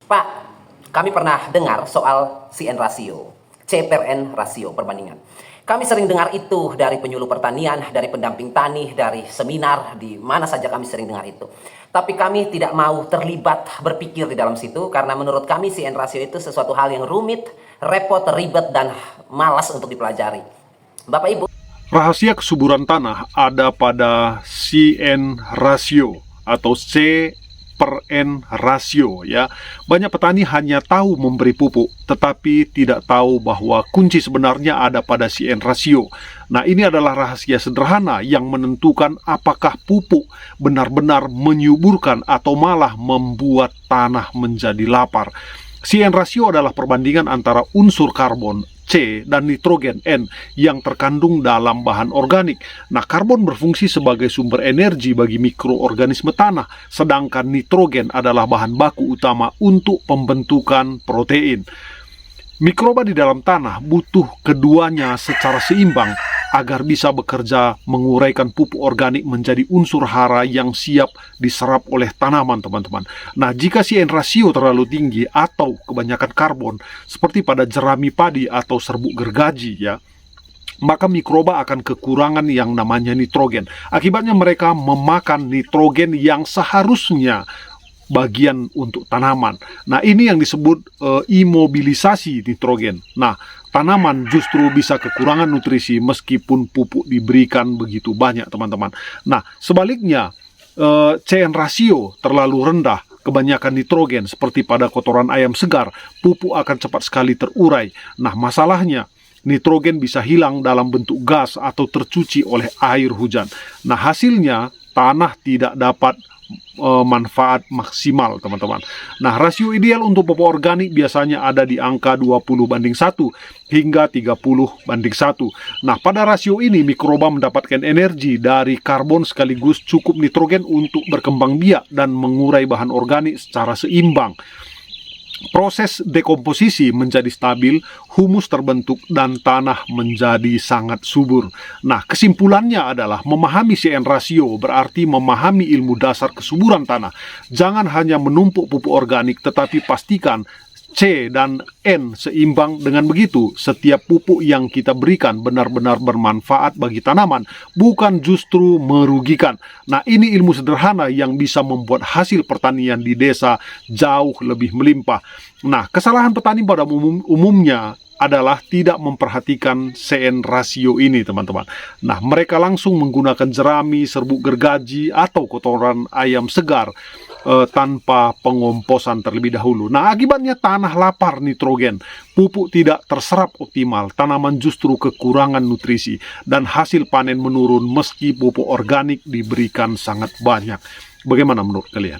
Pak, kami pernah dengar soal CN rasio, C per N rasio perbandingan. Kami sering dengar itu dari penyuluh pertanian, dari pendamping tani, dari seminar, di mana saja kami sering dengar itu. Tapi kami tidak mau terlibat berpikir di dalam situ karena menurut kami CN rasio itu sesuatu hal yang rumit, repot, ribet, dan malas untuk dipelajari. Bapak Ibu, Rahasia kesuburan tanah ada pada CN rasio atau C per N rasio ya. Banyak petani hanya tahu memberi pupuk tetapi tidak tahu bahwa kunci sebenarnya ada pada CN rasio. Nah, ini adalah rahasia sederhana yang menentukan apakah pupuk benar-benar menyuburkan atau malah membuat tanah menjadi lapar. CN rasio adalah perbandingan antara unsur karbon C dan nitrogen N yang terkandung dalam bahan organik. Nah, karbon berfungsi sebagai sumber energi bagi mikroorganisme tanah, sedangkan nitrogen adalah bahan baku utama untuk pembentukan protein. Mikroba di dalam tanah butuh keduanya secara seimbang agar bisa bekerja menguraikan pupuk organik menjadi unsur hara yang siap diserap oleh tanaman, teman-teman. Nah, jika CN rasio terlalu tinggi atau kebanyakan karbon, seperti pada jerami padi atau serbuk gergaji ya, maka mikroba akan kekurangan yang namanya nitrogen. Akibatnya mereka memakan nitrogen yang seharusnya bagian untuk tanaman. Nah, ini yang disebut imobilisasi nitrogen. Nah, tanaman justru bisa kekurangan nutrisi meskipun pupuk diberikan begitu banyak, teman-teman. Nah, sebaliknya, CN rasio terlalu rendah, kebanyakan nitrogen seperti pada kotoran ayam segar, pupuk akan cepat sekali terurai. Nah, masalahnya, nitrogen bisa hilang dalam bentuk gas atau tercuci oleh air hujan. Nah, hasilnya tanah tidak dapat manfaat maksimal, teman-teman. Nah, rasio ideal untuk pupuk organik biasanya ada di angka 20:1 hingga 30:1. Nah, pada rasio ini mikroba mendapatkan energi dari karbon sekaligus cukup nitrogen untuk berkembang biak dan mengurai bahan organik secara seimbang. Proses dekomposisi menjadi stabil, humus terbentuk, dan tanah menjadi sangat subur. Nah, kesimpulannya adalah memahami CN rasio berarti memahami ilmu dasar kesuburan tanah. Jangan hanya menumpuk pupuk organik, tetapi pastikan C dan N seimbang. Dengan begitu, setiap pupuk yang kita berikan benar-benar bermanfaat bagi tanaman, bukan justru merugikan. Nah, ini ilmu sederhana yang bisa membuat hasil pertanian di desa jauh lebih melimpah. Nah, kesalahan petani pada umumnya adalah tidak memperhatikan CN rasio ini, teman-teman. Nah, mereka langsung menggunakan jerami, serbuk gergaji, atau kotoran ayam segar tanpa pengomposan terlebih dahulu. Nah, akibatnya tanah lapar nitrogen, pupuk tidak terserap optimal, tanaman justru kekurangan nutrisi, dan hasil panen menurun meski pupuk organik diberikan sangat banyak. Bagaimana menurut kalian?